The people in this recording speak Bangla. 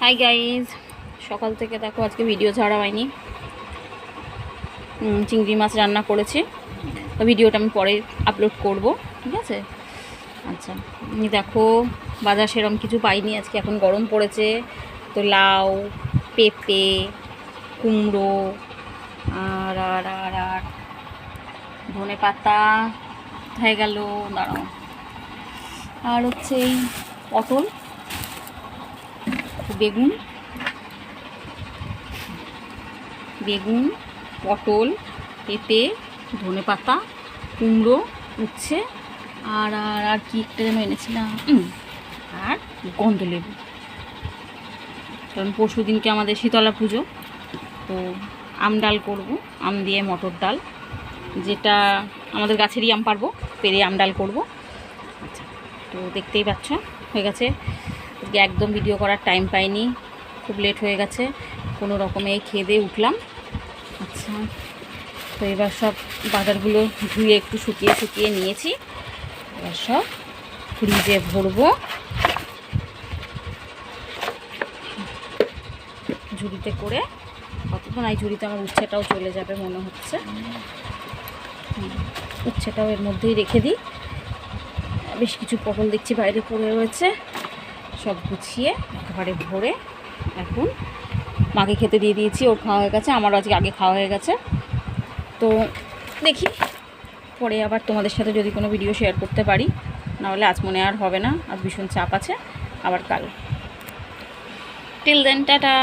হাই গাইজ, সকাল থেকে দেখো আজকে ভিডিও ছাড়া হয়নি। চিংড়ি মাছ রান্না করেছি, তো ভিডিওটা আমি পরে আপলোড করব, ঠিক আছে। আচ্ছা, দেখো বাজার সেরকম কিছু পাইনি আজকে, এখন গরম পড়েছে তো লাউ, পেঁপে, কুমড়ো আর আর আর আর ধনে পাতা হয়ে গেল, দাঁড়াও, আর হচ্ছে এই পটল, বেগুন, পটল, পেঁপে, ধনে পাতা, কুমড়ো, উচ্ছে আর আর আর কি একটা যেন এনেছিলাম, আর গন্ধলেবু। কারণ পরশু দিনকে আমাদের শীতলা পুজো, তো আম ডাল করবো, আম দিয়ে মটর ডাল, যেটা আমাদের গাছেরই আম পারবো, পেরে আম ডাল করবো। আচ্ছা, তো দেখতেই পাচ্ছ হয়ে গেছে। আজকে একদম ভিডিও করার টাইম পাইনি, খুব লেট হয়ে গেছে, কোনো রকমে খেয়ে দিয়ে উঠলাম। আচ্ছা, তো এবার সব বাজারগুলো ধুয়ে একটু শুকিয়ে নিয়েছি, এবার সব ফ্রিজে ভরবো, ঝুড়িতে করে। কতক্ষণ এই ঝুড়িতে আমার উচ্ছেটাও চলে যাবে মনে হচ্ছে, উচ্ছেটাও এর মধ্যেই রেখে দিই। বেশ কিছু পটল দেখছি বাইরে পড়ে রয়েছে, সব গুছিয়ে একেবারে ভরে এখন মাকে খেতে দিয়ে দিয়েছি, ওর খাওয়া হয়ে গেছে, আমারও আজকে আগে খাওয়া হয়ে গেছে। তো দেখি পরে আবার তোমাদের সাথে যদি কোনো ভিডিও শেয়ার করতে পারি, নাহলে আজ মনে আর হবে না, আজ ভীষণ চাপ আছে, আবার কাল। Till then, tata.